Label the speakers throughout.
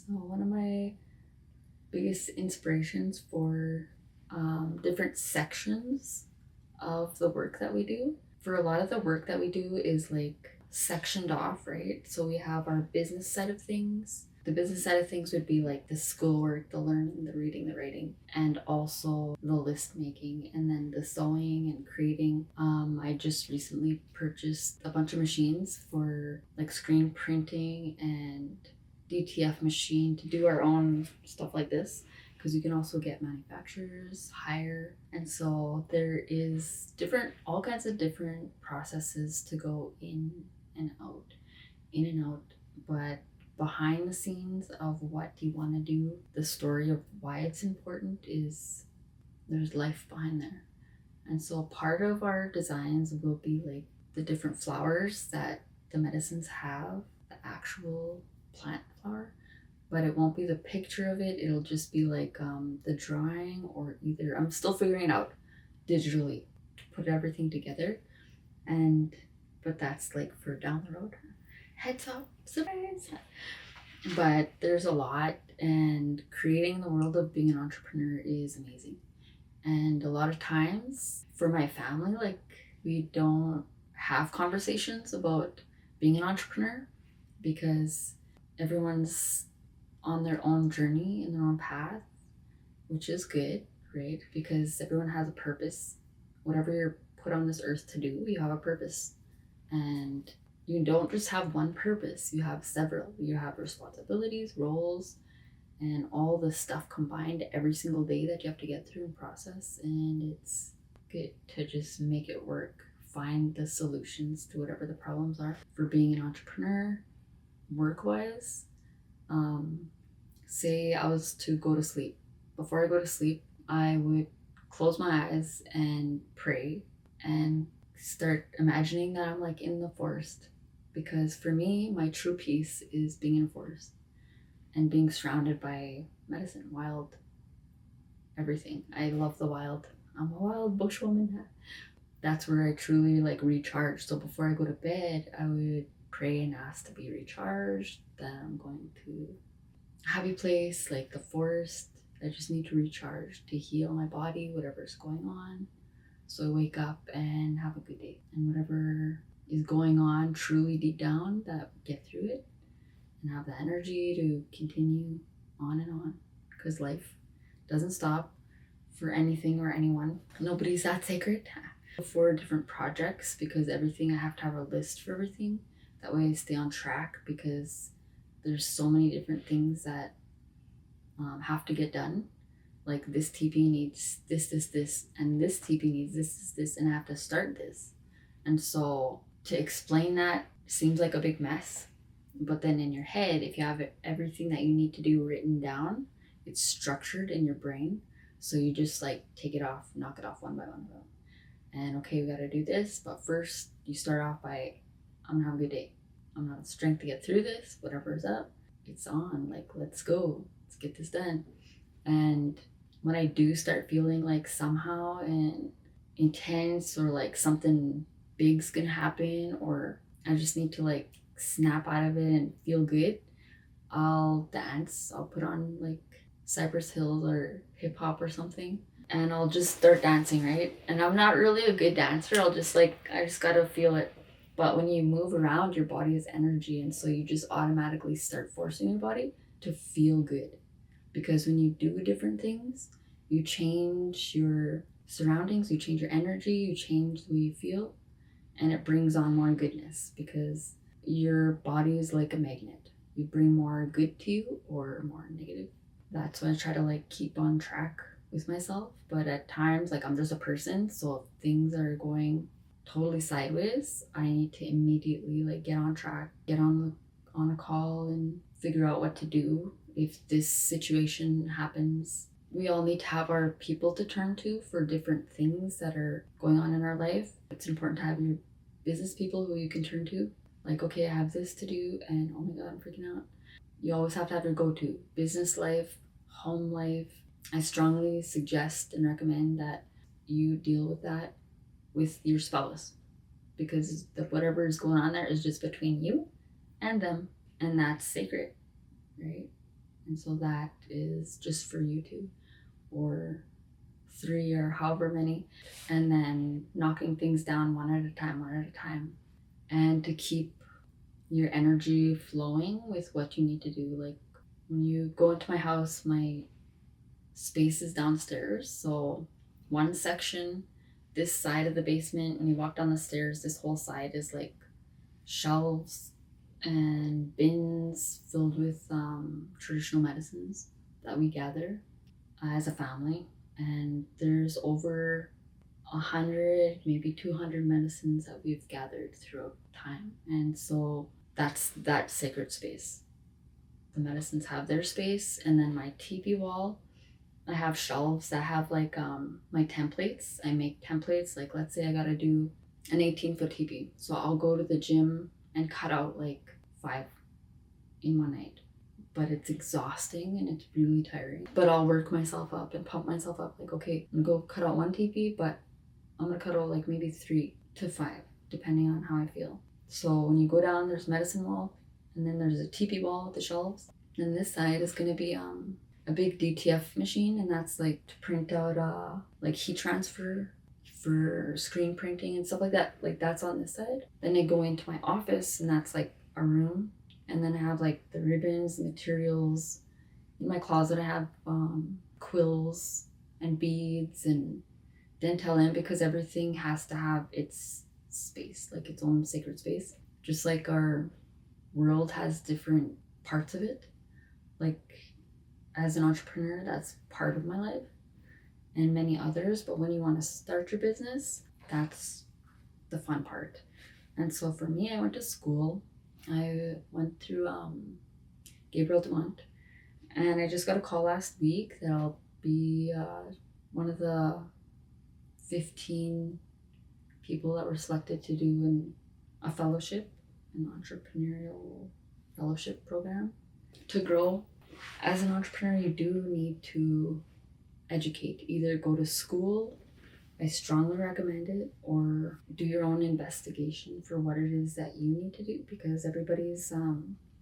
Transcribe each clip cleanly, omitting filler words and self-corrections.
Speaker 1: So one of my biggest inspirations for different sections of the work that we do. For a lot of the work that we do is like sectioned off, right? So we have our business side of things. The business side of things would be like the schoolwork, the learning, the reading, the writing, and also the list making, and then the sewing and creating. I just recently purchased a bunch of machines for like screen printing and DTF machine to do our own stuff like this, because you can also get manufacturers hire, and so there is all kinds of different processes to go and out in and out. But behind the scenes of what you want to do, the story of why it's important, is there's life behind there. And so part of our designs will be like the different flowers that the medicines have, the actual plant flower, but it won't be the picture of it. It'll just be like the drawing, or either I'm still figuring it out digitally to put everything together. And but that's like for down the road. Heads up, surprise. But there's a lot, and creating the world of being an entrepreneur is amazing. And a lot of times for my family, like, we don't have conversations about being an entrepreneur because everyone's on their own journey and their own path, which is good, right? Because everyone has a purpose. Whatever you're put on this earth to do, you have a purpose. And you don't just have one purpose, you have several. You have responsibilities, roles, and all the stuff combined every single day that you have to get through and process. And it's good to just make it work, find the solutions to whatever the problems are. For being an entrepreneur, work-wise, say I was to go to sleep. Before I go to sleep, I would close my eyes and pray and start imagining that I'm like in the forest. Because for me, my true peace is being in a forest and being surrounded by medicine, wild, everything. I love the wild. I'm a wild bushwoman. That's where I truly like recharge. So before I go to bed, I would pray and ask to be recharged, that I'm going to a happy place like the forest. I just need to recharge to heal my body, whatever's going on. So I wake up and have a good day. And whatever is going on truly deep down, that get through it and have the energy to continue on and on. Because life doesn't stop for anything or anyone. Nobody's that sacred. 4 different projects, because everything, I have to have a list for everything. That way I stay on track, because there's so many different things that have to get done. Like this TP needs this, and this TP needs this, and I have to start this. And so to explain that seems like a big mess. But then in your head, if you have everything that you need to do written down, it's structured in your brain. So you just like take it off, knock it off one by one. And okay, we gotta do this. But first, you start off by, I'm gonna have a good day. I'm gonna have the strength to get through this. Whatever's up, it's on. Like, let's go. Let's get this done. And when I do start feeling like somehow and intense, or like something big's gonna happen, or I just need to like snap out of it and feel good, I'll dance. I'll put on like Cypress Hills or hip hop or something, and I'll just start dancing, right? And I'm not really a good dancer. I just gotta feel it. But when you move around, your body has energy, and so you just automatically start forcing your body to feel good. Because when you do different things, you change your surroundings, you change your energy, you change the way you feel, and it brings on more goodness, because your body is like a magnet. You bring more good to you or more negative. That's why I try to like keep on track with myself. But at times, like, I'm just a person, so if things are going totally sideways, I need to immediately like get on track, get on a call and figure out what to do if this situation happens. We all need to have our people to turn to for different things that are going on in our life. It's important to have your business people who you can turn to. Like, okay, I have this to do, and oh my God, I'm freaking out. You always have to have your go-to. Business life, home life. I strongly suggest and recommend that you deal with that with your spouse, because whatever is going on there is just between you and them, and that's sacred, right? And so that is just for you two, or three, or however many, and then knocking things down one at a time, one at a time, and to keep your energy flowing with what you need to do. Like when you go into my house, my space is downstairs. So one section, this side of the basement, when you walk down the stairs, this whole side is like shelves and bins filled with traditional medicines that we gather as a family. And there's over 100, maybe 200 medicines that we've gathered throughout time. And so that's that sacred space. The medicines have their space, and then my teepee wall, I have shelves that have like my templates. I make templates. Like let's say I gotta do an 18-foot teepee, so I'll go to the gym and cut out like 5 in one night. But it's exhausting and it's really tiring. But I'll work myself up and pump myself up. Like, okay, I'm gonna go cut out one teepee, but I'm gonna cut out like maybe 3 to 5, depending on how I feel. So when you go down, there's medicine wall, and then there's a teepee wall with the shelves. And this side is gonna be a big DTF machine, and that's like to print out like heat transfer for screen printing and stuff like that. Like that's on this side. Then I go into my office, and that's like a room. And then I have like the ribbons, the materials. In my closet I have quills and beads and dental in, because everything has to have its space, like its own sacred space. Just like our world has different parts of it. Like as an entrepreneur, that's part of my life and many others. But when you want to start your business, that's the fun part. And so for me, I went to school. I went through Gabriel Dumont, and I just got a call last week that I'll be one of the 15 people that were selected to do a fellowship, an entrepreneurial fellowship program. To grow as an entrepreneur, you do need to educate. Either go to school, I strongly recommend it, or do your own investigation for what it is that you need to do, because everybody's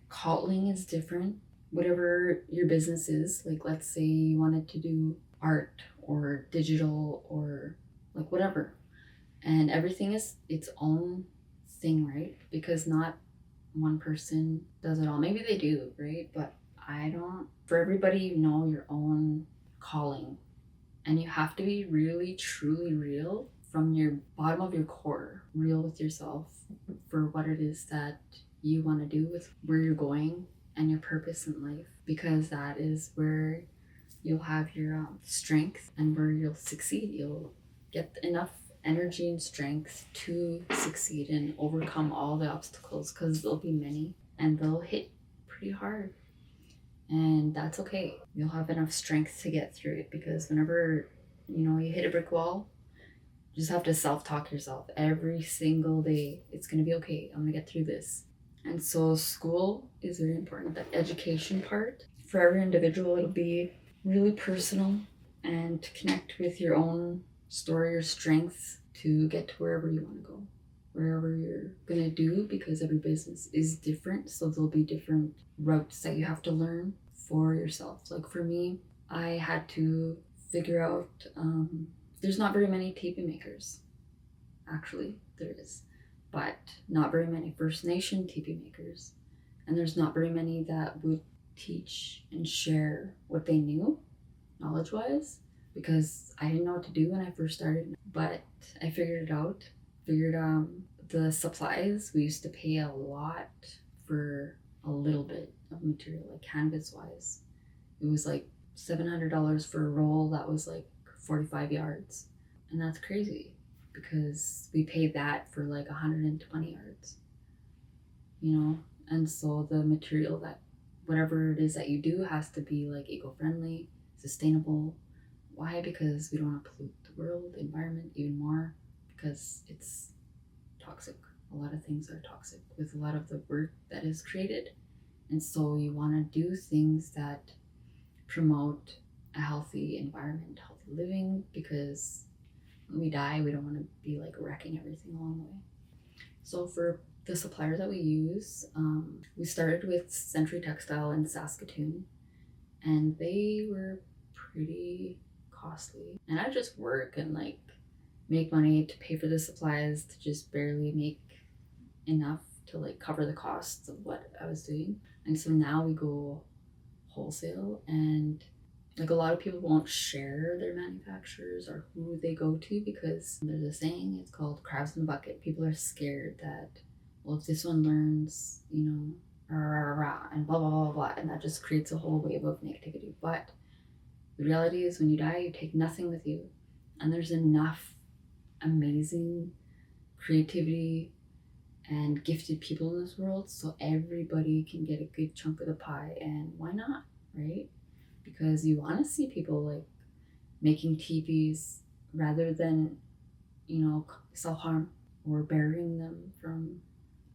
Speaker 1: calling is different. Whatever your business is, like let's say you wanted to do art or digital or like whatever, and everything is its own thing, right? Because not one person does it all. Maybe they do, right? But I don't. For everybody, you know your own calling. And you have to be really, truly real from your bottom of your core, real with yourself for what it is that you want to do with where you're going and your purpose in life, because that is where you'll have your strength and where you'll succeed. You'll get enough energy and strength to succeed and overcome all the obstacles, because there'll be many and they'll hit pretty hard. And that's okay. You'll have enough strength to get through it, because whenever you hit a brick wall, you just have to self-talk yourself every single day. It's going to be okay. I'm going to get through this. And so school is very important. The education part for every individual, it'll be really personal, and to connect with your own story, your strengths, to get to wherever you want to go, wherever you're going to do, because every business is different. So there'll be different routes that you have to learn for yourself. Like for me, I had to figure out, there's not very many tipi makers. Actually, there is, but not very many First Nation tipi makers. And there's not very many that would teach and share what they knew, knowledge-wise, because I didn't know what to do when I first started. But I figured it out. The supplies, we used to pay a lot for a little bit of material, like canvas-wise. It was like $700 for a roll that was like 45 yards. And that's crazy, because we paid that for like 120 yards, And so the material, that whatever it is that you do, has to be like eco-friendly, sustainable. Why? Because we don't want to pollute the world, the environment even more, because it's toxic. A lot of things are toxic with a lot of the work that is created. And so you want to do things that promote a healthy environment, healthy living, because when we die, we don't want to be like wrecking everything along the way. So for the suppliers that we use, we started with Century Textile in Saskatoon, and they were pretty costly. And I just work and like make money to pay for the supplies to just barely make enough to like cover the costs of what I was doing. And so now we go wholesale, and like a lot of people won't share their manufacturers or who they go to, because there's a saying, it's called crabs in a bucket. People are scared that, well, if this one learns, you know, rah, rah, rah, rah, and blah, blah, blah, blah, and that just creates a whole wave of negativity. But the reality is when you die, you take nothing with you. And there's enough amazing creativity and gifted people in this world, so everybody can get a good chunk of the pie. And why not, right? Because you want to see people like making teepees rather than, you know, self-harm or burying them from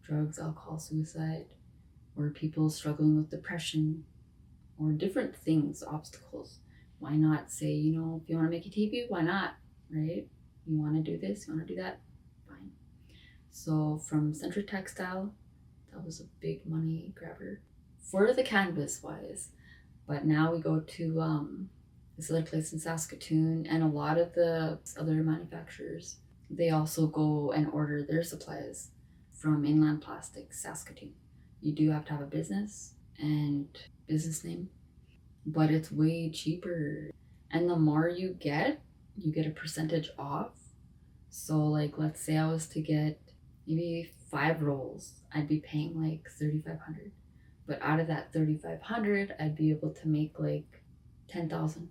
Speaker 1: drugs, alcohol, suicide, or people struggling with depression or different things, obstacles. Why not say, you know, if you want to make a teepee, why not, right? You want to do this, you want to do that, fine. So from Century Textile, that was a big money grabber for the canvas wise. But now we go to this other place in Saskatoon, and a lot of the other manufacturers, they also go and order their supplies from Inland Plastics, Saskatoon. You do have to have a business and business name, but it's way cheaper. And the more you get a percentage off. So like, let's say I was to get maybe 5 rolls, I'd be paying like $3,500. But out of that $3,500, I'd be able to make like $10,000.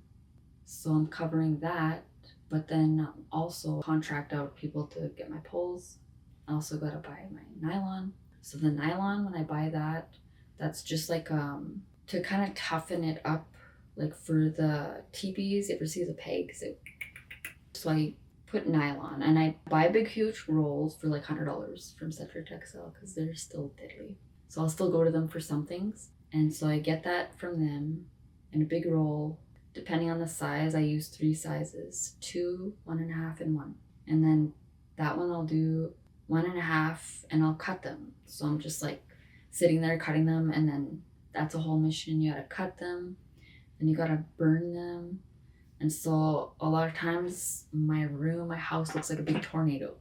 Speaker 1: So I'm covering that, but then also contract out people to get my poles. I also gotta buy my nylon. So the nylon, when I buy that, that's just like to kind of toughen it up, like for the teepees. You ever see the pegs? So I put nylon, and I buy big huge rolls for like $100 from Century Textile because they're still deadly. So I'll still go to them for some things. And so I get that from them in a big roll. Depending on the size, I use 3 sizes, 2, 1.5, and 1. And then that one I'll do 1.5, and I'll cut them. So I'm just like sitting there cutting them, and then that's a whole mission. You gotta cut them, and you gotta burn them. And so a lot of times my house looks like a big tornado,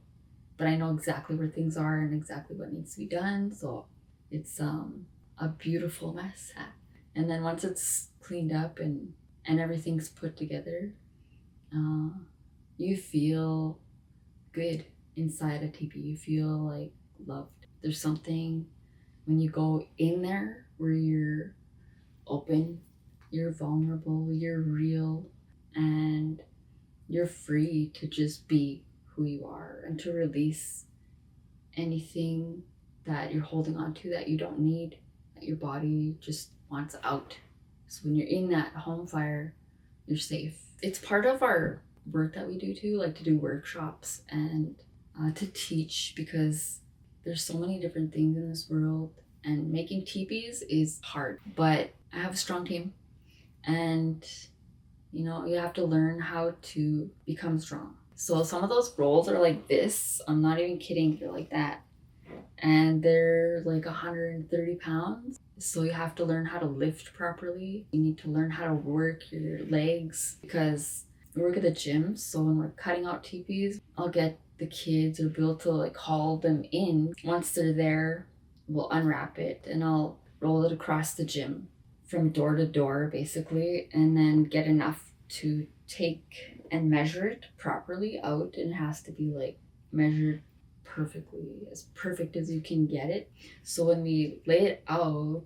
Speaker 1: but I know exactly where things are and exactly what needs to be done. So it's a beautiful mess. And then once it's cleaned up and everything's put together, you feel good inside a teepee. You feel like loved. There's something when you go in there where you're open, you're vulnerable, you're real, and you're free to just be who you are and to release anything that you're holding on to that you don't need, that your body just wants out. So when you're in that home fire, you're safe. It's part of our work that we do too, like to do workshops and to teach, because there's so many different things in this world, and making teepees is hard. But I have a strong team, and you know, you have to learn how to become strong. So some of those rolls are like this. I'm not even kidding. They're like that. And they're like 130 pounds. So you have to learn how to lift properly. You need to learn how to work your legs, because we work at the gym. So when we're cutting out teepees, I'll get the kids or be able to like haul them in. Once they're there, we'll unwrap it and I'll roll it across the gym from door to door basically, and then get enough to take and measure it properly out. And it has to be like measured perfectly, as perfect as you can get it. So when we lay it out,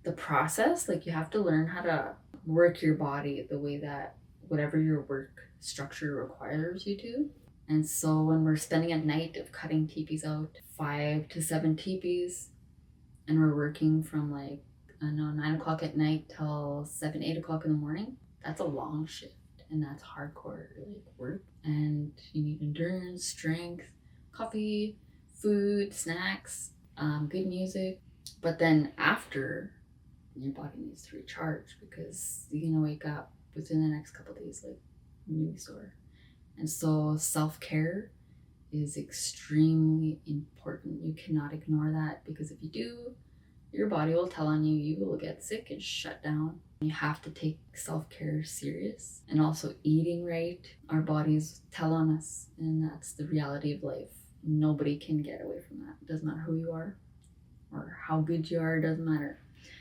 Speaker 1: the process, like you have to learn how to work your body the way that whatever your work structure requires you to. And so when we're spending a night of cutting teepees out, 5 to 7 teepees, and we're working from like, I don't know, 9 o'clock at night till 7, 8 o'clock in the morning, that's a long shift, and that's hardcore like work. And you need endurance, strength, coffee, food, snacks, good music. But then after, your body needs to recharge, because you're gonna wake up within the next couple of days like really sore. And so self-care is extremely important. You cannot ignore that, because if you do, your body will tell on you. You will get sick and shut down. You have to take self-care serious, and also eating right. Our bodies tell on us, and that's the reality of life. Nobody can get away from that. It doesn't matter who you are or how good you are, it doesn't matter.